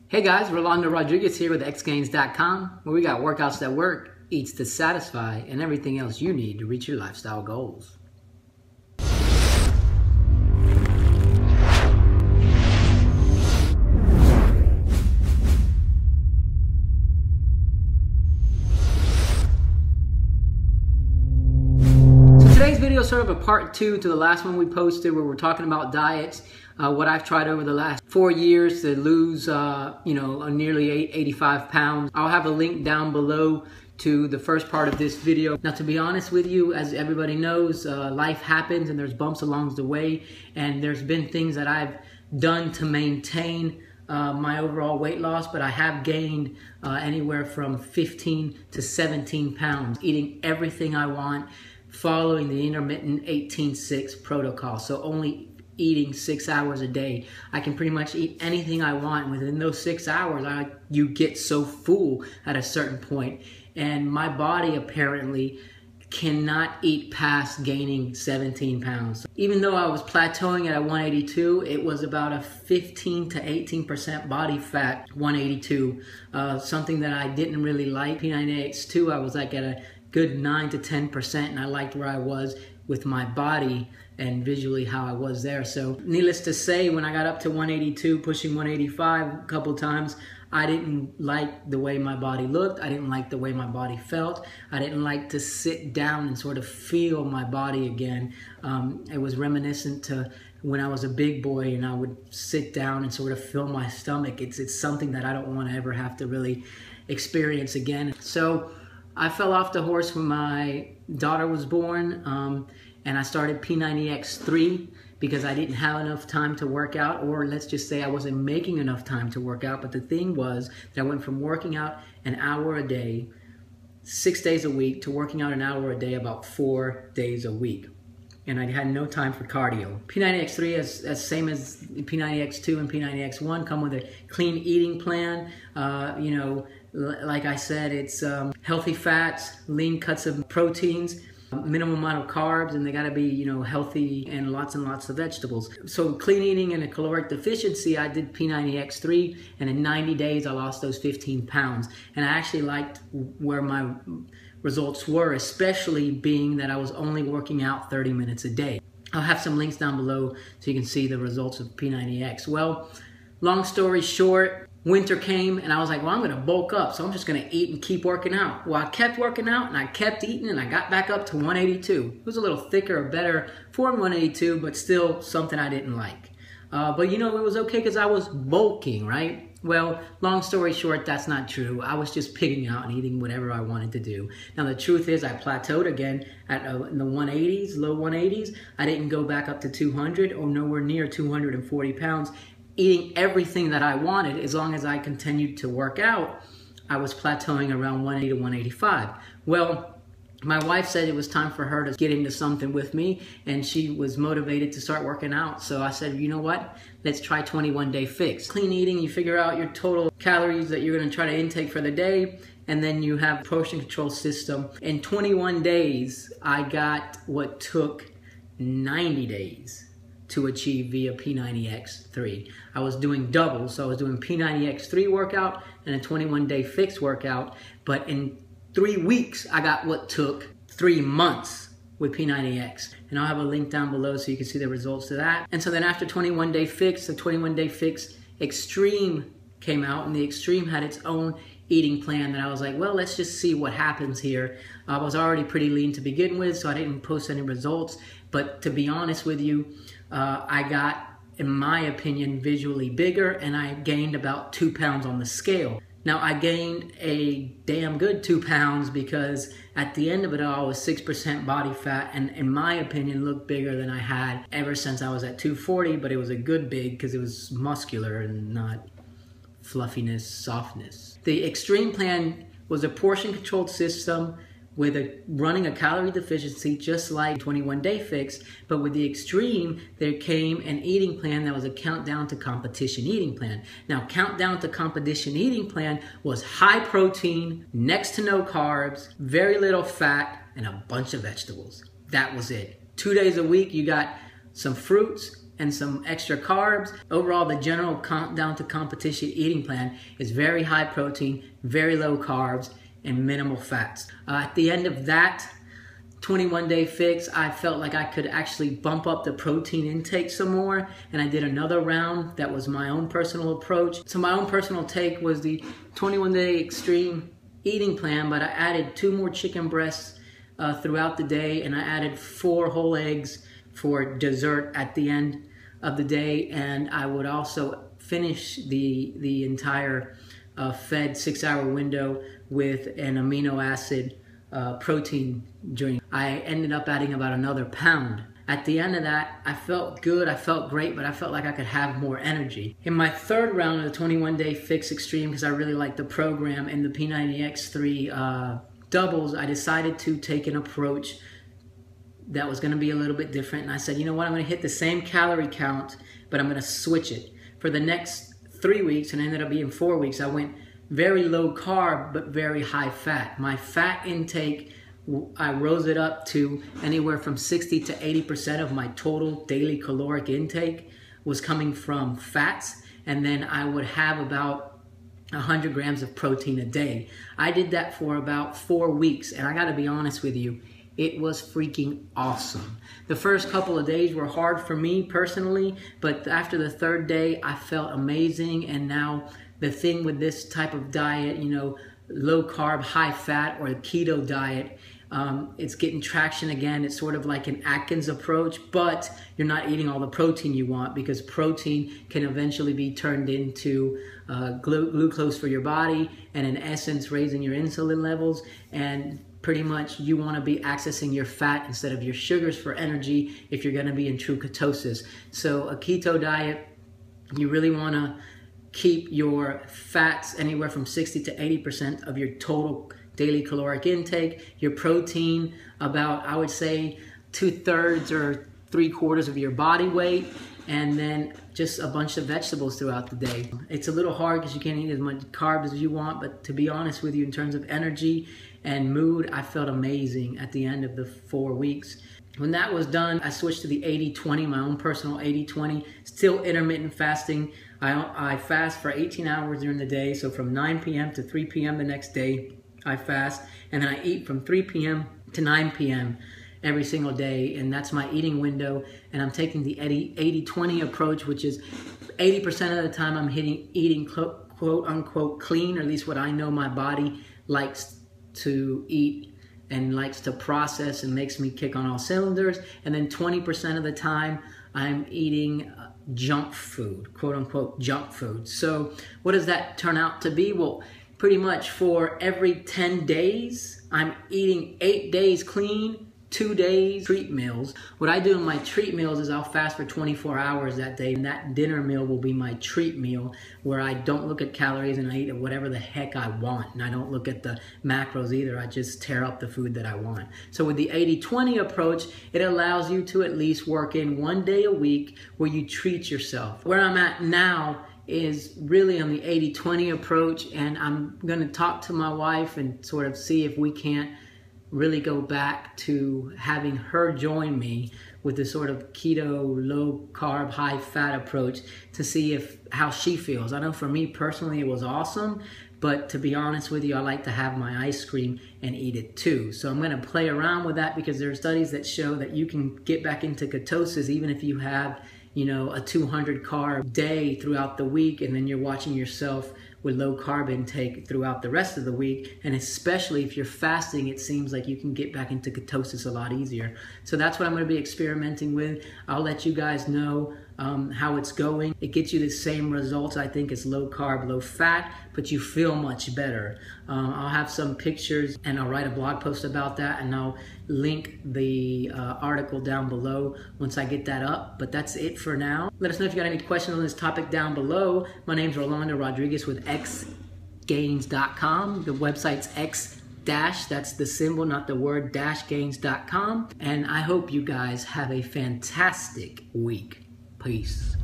Hey guys, Rolando Rodriguez here with LeanGains.com, where we got workouts that work, eats to satisfy, and everything else you need to reach your lifestyle goals. So today's video is sort of a part 2 to the last one we posted, where we're talking about diets. What I've tried over the last 4 years to lose, nearly 85 pounds. I'll have a link down below to the first part of this video. Now, to be honest with you, as everybody knows, life happens and there's bumps along the way, and there's been things that I've done to maintain my overall weight loss, but I have gained anywhere from 15 to 17 pounds, eating everything I want, following the intermittent 18-6 protocol. So only eating 6 hours a day. I can pretty much eat anything I want. Within those 6 hours, you get so full at a certain point. And my body apparently cannot eat past gaining 17 pounds. Even though I was plateauing at 182, it was about a 15 to 18% body fat 182, something that I didn't really like. P90X2, I was like at a good 9 to 10%, and I liked where I was with my body and visually how I was there. So needless to say, when I got up to 182, pushing 185 a couple times, I didn't like the way my body looked. I didn't like the way my body felt. I didn't like to sit down and sort of feel my body again. It was reminiscent to when I was a big boy and I would sit down and sort of feel my stomach. It's something that I don't want to ever have to really experience again. So I fell off the horse when my daughter was born, and I started P90X3 because I didn't have enough time to work out, or let's just say I wasn't making enough time to work out. But the thing was that I went from working out an hour a day, 6 days a week, to working out an hour a day about 4 days a week. And I had no time for cardio. P90X3, as same as P90X2 and P90X1, come with a clean eating plan. Like I said, it's healthy fats, lean cuts of proteins, minimum amount of carbs, and they gotta be, healthy, and lots of vegetables. So clean eating and a caloric deficiency, I did P90X3, and in 90 days I lost those 15 pounds. And I actually liked where my results were, especially being that I was only working out 30 minutes a day. I'll have some links down below so you can see the results of P90X. Well, long story short, winter came and I was like, well, I'm gonna bulk up, so I'm just gonna eat and keep working out. Well, I kept working out and I kept eating, and I got back up to 182. It was a little thicker, better for 182, but still something I didn't like. But it was okay because I was bulking, right? Well, long story short, that's not true. I was just pigging out and eating whatever I wanted to do. Now, the truth is I plateaued again at in the 180s, low 180s. I didn't go back up to 200 or nowhere near 240 pounds. Eating everything that I wanted, as long as I continued to work out, I was plateauing around 180 to 185. Well, my wife said it was time for her to get into something with me, and she was motivated to start working out. So I said, you know what? Let's try 21-day fix. Clean eating, you figure out your total calories that you're gonna try to intake for the day, and then you have a portion control system. In 21 days, I got what took 90 days to achieve via P90X3. I was doing doubles, so I was doing P90X3 workout and a 21-day fix workout, but in 3 weeks, I got what took 3 months with P90X. And I'll have a link down below so you can see the results of that. And so then after 21-day fix, the 21-day fix Extreme came out, and the Extreme had its own eating plan that I was like, well, let's just see what happens here. I was already pretty lean to begin with, so I didn't post any results. But to be honest with you, I got, in my opinion, visually bigger, and I gained about 2 pounds on the scale. Now, I gained a damn good 2 pounds because at the end of it all was 6% body fat, and in my opinion looked bigger than I had ever since I was at 240, but it was a good big because it was muscular and not fluffiness, softness. The Extreme plan was a portion controlled system with running a calorie deficiency, just like 21-day fix, but with the Extreme, there came an eating plan that was a countdown to competition eating plan. Now, countdown to competition eating plan was high protein, next to no carbs, very little fat, and a bunch of vegetables. That was it. 2 days a week, you got some fruits, and some extra carbs. Overall, the general countdown to competition eating plan is very high protein, very low carbs, and minimal fats. At the end of that 21-day fix, I felt like I could actually bump up the protein intake some more, and I did another round that was my own personal approach. So my own personal take was the 21-day extreme eating plan, but I added 2 more chicken breasts throughout the day, and I added 4 whole eggs for dessert at the end of the day, and I would also finish the entire fed 6-hour window with an amino acid protein drink. I ended up adding about another pound. At the end of that, I felt good, I felt great, but I felt like I could have more energy. In my 3rd round of the 21-day fix extreme, because I really liked the program and the P90X3 doubles, I decided to take an approach that was going to be a little bit different. And I said, you know what, I'm going to hit the same calorie count, but I'm going to switch it. For the next 3 weeks, and it ended up being 4 weeks, I went very low carb, but very high fat. My fat intake, I rose it up to anywhere from 60 to 80% of my total daily caloric intake was coming from fats. And then I would have about 100 grams of protein a day. I did that for about 4 weeks. And I gotta be honest with you, it was freaking awesome. The first couple of days were hard for me personally, but after the 3rd day, I felt amazing. And now the thing with this type of diet, you know, low carb, high fat, or the keto diet, it's getting traction again. It's sort of like an Atkins approach, but you're not eating all the protein you want, because protein can eventually be turned into glucose for your body, and in essence raising your insulin levels. And pretty much you want to be accessing your fat instead of your sugars for energy if you're going to be in true ketosis. So a keto diet, you really want to keep your fats anywhere from 60 to 80% of your total daily caloric intake, your protein about, I would say, 2/3 or 3/4 of your body weight, and then just a bunch of vegetables throughout the day. It's a little hard because you can't eat as much carbs as you want, but to be honest with you, in terms of energy and mood, I felt amazing at the end of the 4 weeks. When that was done, I switched to the 80-20, my own personal 80-20, still intermittent fasting. I fast for 18 hours during the day, so from 9 p.m. to 3 p.m. the next day, I fast, and then I eat from 3 p.m. to 9 p.m. every single day, and that's my eating window. And I'm taking the 80-20 approach, which is 80% of the time I'm eating quote unquote clean, or at least what I know my body likes to eat and likes to process and makes me kick on all cylinders. And then 20% of the time I'm eating junk food, quote unquote junk food. So what does that turn out to be? Well, pretty much for every 10 days, I'm eating 8 days clean, 2 days treat meals. What I do in my treat meals is I'll fast for 24 hours that day, and that dinner meal will be my treat meal, where I don't look at calories and I eat whatever the heck I want. And I don't look at the macros either. I just tear up the food that I want. So with the 80-20 approach, it allows you to at least work in 1 day a week where you treat yourself. Where I'm at now is really on the 80-20 approach, and I'm going to talk to my wife and sort of see if we can't really go back to having her join me with the sort of keto, low carb, high fat approach to see how she feels. I know for me personally it was awesome, but to be honest with you, I like to have my ice cream and eat it too. So I'm going to play around with that, because there are studies that show that you can get back into ketosis even if you have, you know, a 200 carb day throughout the week, and then you're watching yourself with low carb intake throughout the rest of the week. And especially if you're fasting, it seems like you can get back into ketosis a lot easier. So that's what I'm going to be experimenting with. I'll let you guys know how it's going. It gets you the same results, I think, as low carb, low fat, but you feel much better. I'll have some pictures and I'll write a blog post about that, and I'll link the article down below once I get that up. But that's it for now. Let us know if you got any questions on this topic down below. My name's Rolando Rodriguez with LeanGains.com. The website's X dash, that's the symbol, not the word, -gains.com. And I hope you guys have a fantastic week. Peace.